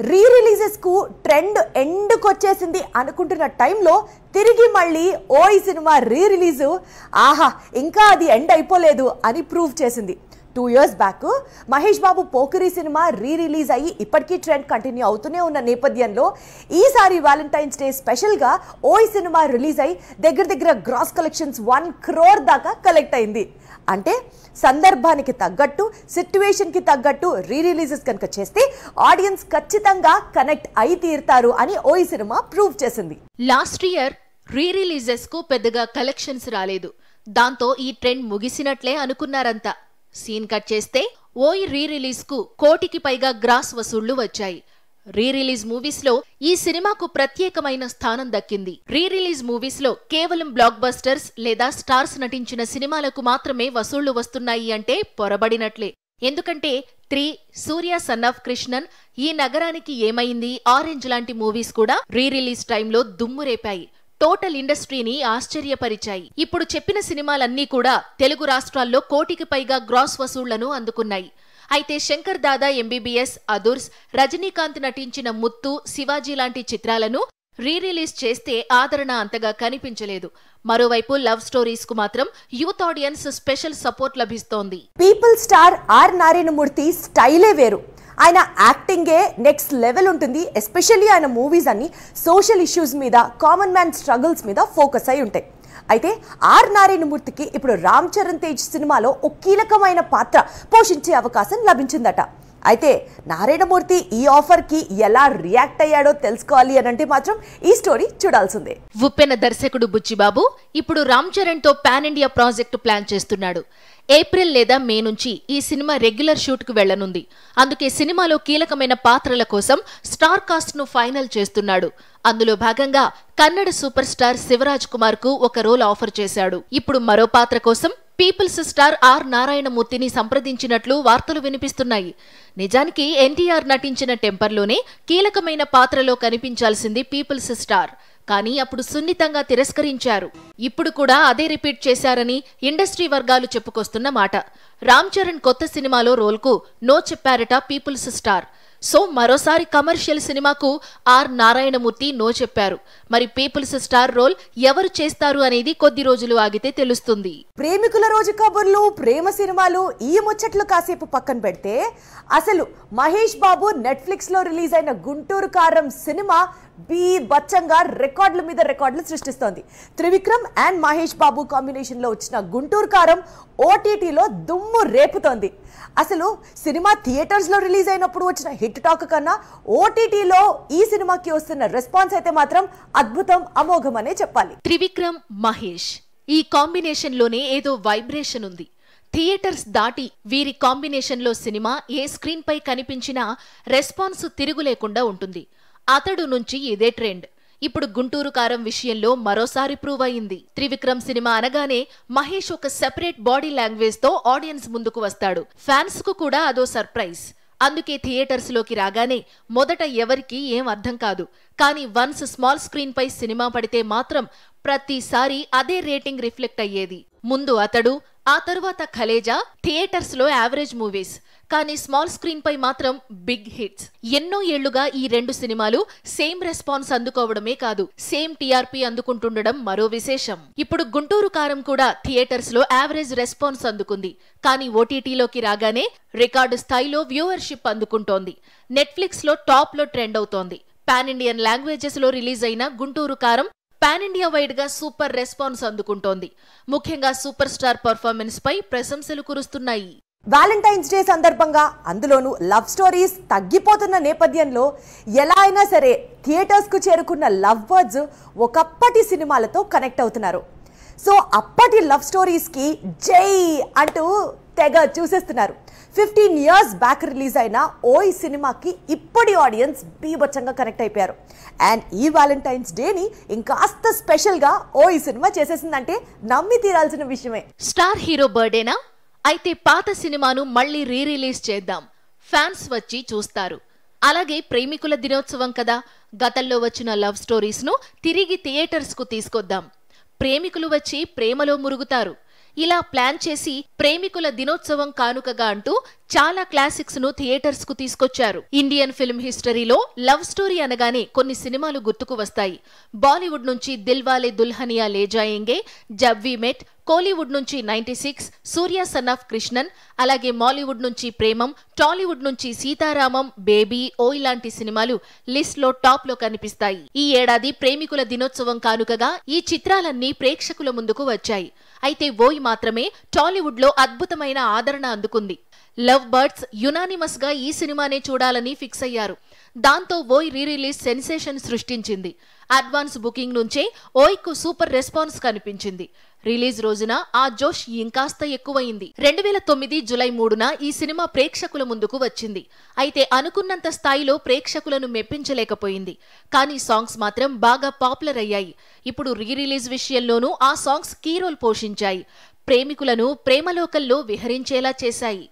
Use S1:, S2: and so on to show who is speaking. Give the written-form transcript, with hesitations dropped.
S1: Re releases కు trend ఎండ్కి వచ్చేసింది అనుకుంటున్న టైంలో తిరిగి మళ్ళీ ఓయ్ సినిమా రీ రిలీజ్ ఆహా ఇంకా అది ఎండ్ అయిపోలేదు అని ప్రూవ్ చేసింది. 2 years back Mahesh Babu Pokiri cinema re release అయ్యి ఇప్పటికీ ట్రెండ్ కంటిన్యూ అవుతూనే ఉన్న నేపథ్యంలో ఈసారి వ్యాలంటైన్స్ డే స్పెషల్గా ఓయ్ సినిమా రిలీజ్ అయ్యి దగ్గర గ్రాస్ కలెక్షన్స్ 1 crore దాకా కలెక్ట్ అయింది. అంటే సందర్భానికి తగ్గట్టు సిట్యువేషన్కి తగ్గట్టు రీ రిలీజెస్ కనుక చేస్తే ఆడియన్స్ ఖచ్చితంగా కనెక్ట్ అయి తీరుతారు అని ఓయ్ సినిమా ప్రూవ్ చేసింది.
S2: లాస్ట్ ఇయర్ రీ రిలీజెస్ కు పెద్దగా కలెక్షన్స్ రాలేదు. దాంతో ఈ ట్రెండ్ ముగిసినట్లే అనుకున్నారంతా. సీన్ కట్ చేస్తే ఓయ్ రీ రిలీజ్ కు 1 కోటికి పైగా గ్రాస్ వసూళ్లు వచ్చాయి. రీ రిలీజ్ మూవీస్ లో ఈ సినిమాకు ప్రత్యేకమైన స్థానం దక్కింది. రీ రిలీజ్ మూవీస్ లో కేవలం బ్లాక్ బస్టర్స్ లేదా స్టార్స్ నటించిన సినిమాలకు మాత్రమే వసూళ్లు వస్తున్నాయి అంటే పొరబడినట్లే. ఎందుకంటే 3, సూర్య సన్ ఆఫ్ కృష్ణన్, ఈ నగరానికి ఏమైంది, ఆరెంజ్ లాంటి మూవీస్ కూడా రీ రిలీజ్ టైంలో దుమ్ము రేపాయి. టోటల్ ఇండస్ట్రీని ఆశ్చర్యపరిచాయి. ఇప్పుడు చెప్పిన సినిమాలన్నీ కూడా తెలుగు రాష్ట్రాల్లో 1 కోటికి పైగా గ్రాస్ వసూళ్లను అందుకున్నాయి. అయితే శంకర్ దాదా ఎంబీబీఎస్, అదుర్స్, రజనీకాంత్ నటించిన ముత్తు, శివాజీ లాంటి చిత్రాలను రీ రిలీజ్ చేస్తే ఆదరణ అంతగా కనిపించలేదు. మరోవైపు లవ్ స్టోరీస్ కు మాత్రం యూత్ ఆడియన్స్ స్పెషల్ సపోర్ట్ లభిస్తోంది.
S1: పీపుల్ స్టార్ ఆర్ నారాయణమూర్తి స్టైలే వేరు. ఆయన యాక్టింగే నెక్స్ట్ లెవెల్ ఉంటుంది. ఎస్పెషల్లీ ఆయన మూవీస్ అన్ని సోషల్ ఇష్యూస్ మీద, కామన్ మ్యాన్ స్ట్రగుల్స్ మీద ఫోకస్ అయి ఉంటాయి. అయితే ఆర్ నారాయణమూర్తికి ఇప్పుడు రామ్ చరణ్ తేజ్ సినిమాలో ఒక కీలకమైన పాత్ర పోషించే అవకాశం లభించిందట. అయితే నారాయణమూర్తి ఈ ఆఫర్ కి ఎలా రియాక్ట్ అయ్యాడో తెలుసుకోవాలి అనంటే మాత్రం ఈ స్టోరీ చూడాల్సిందే.
S2: ఉప్పెన దర్శకుడు బుచ్చిబాబు ఇప్పుడు రామ్ చరణ్ తో పాన్ ఇండియా ప్రాజెక్టు ప్లాన్ చేస్తున్నాడు. ఏప్రిల్ లేదా మే నుంచి ఈ సినిమా రెగ్యులర్ షూట్ కు వెళ్లనుంది. అందుకే సినిమాలో కీలకమైన పాత్రల కోసం స్టార్ కాస్ట్ ను ఫైనల్ చేస్తున్నాడు. అందులో భాగంగా కన్నడ సూపర్ స్టార్ శివరాజ్ కుమార్ కు ఒక రోల్ ఆఫర్ చేశాడు. ఇప్పుడు మరో పాత్ర కోసం పీపుల్స్ స్టార్ ఆర్ నారాయణమూర్తిని సంప్రదించినట్లు వార్తలు వినిపిస్తున్నాయి. నిజానికి ఎన్టీఆర్ నటించిన టెంపర్లోనే కీలకమైన పాత్రలో కనిపించాల్సింది పీపుల్స్ స్టార్. కానీ అప్పుడు సున్నితంగా తిరస్కరించారు. ఇప్పుడు కూడా అదే రిపీట్ చేశారని ఇండస్ట్రీ వర్గాలు చెప్పుకొస్తున్న మాట. రామ్ చరణ్ కొత్త సినిమాలో రోల్కు నో చెప్పారట పీపుల్స్ స్టార్. సో మరోసారి కమర్షియల్ సినిమాకు ఆర్ నారాయణమూర్తి నో చెప్పారు. మరి పీపుల్స్ స్టార్ రోల్ ఎవరు చేస్తారు అనేది కొద్ది రోజులు ఆగితే తెలుస్తుంది.
S1: ప్రేమికుల రోజు కబుర్లు, ప్రేమ సినిమాలు, ఈ ముచ్చట్లు కాసేపు పక్కన పెడితే అసలు మహేష్ బాబు నెట్ఫ్లిక్స్ లో రిలీజ్ అయిన గుంటూరు కారం సినిమా బచ్చంగా రికార్డుల మీద రికార్డులు సృష్టిస్తోంది. త్రివిక్రమ్ అండ్ మహేష్ బాబు కాంబినేషన్ లో వచ్చిన గుంటూరు కారం ఓటీటీలో దుమ్ము రేపుతోంది. అసలు సినిమా థియేటర్స్ లో రిలీజ్ అయినప్పుడు వచ్చిన హిట్ టాక్ కన్నా ఓటీటీలో ఈ సినిమాకి వస్తున్న రెస్పాన్స్ అయితే మాత్రం అద్భుతం, అమోఘం అనే చెప్పాలి.
S2: త్రివిక్రమ్, మహేష్ ఈ కాంబినేషన్ లోనే ఏదో వైబ్రేషన్ ఉంది. థియేటర్స్ దాటి వీరి కాంబినేషన్ లో సినిమా ఏ స్క్రీన్ పై కనిపించినా రెస్పాన్స్ తిరుగులేకుండా ఉంటుంది. అతడు నుంచి ఇదే ట్రెండ్ ఇప్పుడు గుంటూరు కారం విషయంలో మరోసారి ప్రూవ్ అయింది. త్రివిక్రమ్ సినిమా అనగానే మహేష్ ఒక సెపరేట్ బాడీ లాంగ్వేజ్ తో ఆడియన్స్ ముందుకు వస్తాడు. ఫ్యాన్స్ కు కూడా అదో సర్ప్రైజ్. అందుకే థియేటర్స్ లోకి రాగానే మొదట ఎవరికి ఏం అర్థం కాదు. కానీ వన్స్ స్మాల్ స్క్రీన్ పై సినిమా పడితే మాత్రం ప్రతిసారి అదే రేటింగ్ రిఫ్లెక్ట్ అయ్యేది. ముందు అతడు, ఆ తరువాత ఖలేజా థియేటర్స్ లో యావరేజ్ మూవీస్, కానీ స్మాల్ స్క్రీన్ పై మాత్రం బిగ్ హిట్స్. ఎన్నో ఏళ్లుగా ఈ 2 సినిమాలు సేమ్ రెస్పాన్స్ అందుకోవడమే కాదు, సేమ్ టీఆర్పీ అందుకుంటుండడం మరో విశేషం. ఇప్పుడు గుంటూరు కారం కూడా థియేటర్స్ లో యావరేజ్ రెస్పాన్స్ అందుకుంది. కానీ ఓటీటీలోకి రాగానే రికార్డు స్థాయిలో వ్యూవర్షిప్ అందుకుంటోంది. నెట్ఫ్లిక్స్ లో టాప్ లో ట్రెండ్ అవుతోంది. పాన్ ఇండియన్ లాంగ్వేజెస్ లో రిలీజ్ అయిన గుంటూరు కారం పాన్ ఇండియా వైడ్ గా సూపర్ రెస్పాన్స్ అందుకుంటోంది. ముఖ్యంగా సూపర్ స్టార్ పర్ఫార్మెన్స్ పై ప్రశంసలు కురుస్తున్నాయి.
S1: వ్యాలంటైన్స్ డే సందర్భంగా అందులోనూ లవ్ స్టోరీస్ తగ్గిపోతున్న నేపథ్యంలో ఎలా అయినా సరే థియేటర్స్ కు చేరుకున్న లవ్ బర్డ్స్ ఒకప్పటి సినిమాలతో కనెక్ట్ అవుతున్నారు. సో అప్పటి లవ్ స్టోరీస్ కి జై అంటూ తెగ చూసేస్తున్నారు. 15 years బ్యాక్ రిలీజ్ అయిన ఓయ్ సినిమాకి ఇప్పటి ఆడియన్స్ బీభత్సంగా కనెక్ట్ అయిపోయారు. అండ్ ఈ వ్యాలంటైన్స్ డేని ఇంకాస్త స్పెషల్ గా ఓయ్ సినిమా చేసేసిందంటే నమ్మి తీరాల్సిన విషయమే.
S2: స్టార్ హీరో బర్త్డేనా? అయితే పాత సినిమాను మళ్లీ రీ రిలీజ్ చేద్దాం, ఫ్యాన్స్ వచ్చి చూస్తారు. అలాగే ప్రేమికుల దినోత్సవం కదా, గతంలో వచ్చిన లవ్ స్టోరీస్ ను తిరిగి థియేటర్స్ కు తీసుకొద్దాం. ప్రేమికులు వచ్చి ప్రేమలో మురుగుతారు. ఇలా ప్లాన్ చేసి ప్రేమికుల దినోత్సవం కానుకగా అంటూ చాలా క్లాసిక్స్ ను థియేటర్స్ కు తీసుకొచ్చారు. ఇండియన్ ఫిల్మ్ హిస్టరీలో లవ్ స్టోరీ అనగానే కొన్ని సినిమాలు గుర్తుకు వస్తాయి. బాలీవుడ్ నుంచి దిల్వాలే దుల్హనియా లే జాయేంగే, జబ్ వి మెట్, కోలీవుడ్ నుంచి 96, సూర్య సన్ ఆఫ్ కృష్ణన్, అలాగే మాలీవుడ్ నుంచి ప్రేమం, టాలీవుడ్ నుంచి సీతారామం, బేబీ, ఓయ్ లాంటి సినిమాలు లిస్ట్ లో టాప్ లో కనిపిస్తాయి. ఈ ఏడాది ప్రేమికుల దినోత్సవం కానుకగా ఈ చిత్రాలన్నీ ప్రేక్షకుల ముందుకు వచ్చాయి. అయితే ఓయ్ మాత్రమే టాలీవుడ్ లో అద్భుతమైన ఆదరణ అందుకుంది. లవ్ బర్డ్స్ యునానిమస్ గా ఈ సినిమానే చూడాలని ఫిక్స్ అయ్యారు. దాంతో ఓయ్ రీ రిలీజ్ సెన్సేషన్ సృష్టించింది. అడ్వాన్స్ బుకింగ్ నుంచే ఓయ్ కు సూపర్ రెస్పాన్స్ కనిపించింది. రిలీజ్ రోజున ఆ జోష్ ఇంకాస్త ఎక్కువైంది. 2009 జూలై 3న ఈ సినిమా ప్రేక్షకుల ముందుకు వచ్చింది. అయితే అనుకున్నంత స్థాయిలో ప్రేక్షకులను మెప్పించలేకపోయింది. కానీ సాంగ్స్ మాత్రం బాగా పాపులర్ అయ్యాయి. ఇప్పుడు రీ రిలీజ్ విషయంలోనూ ఆ సాంగ్స్ కీ రోల్ పోషించాయి. ప్రేమికులను ప్రేమలోకల్లో విహరించేలా చేశాయి.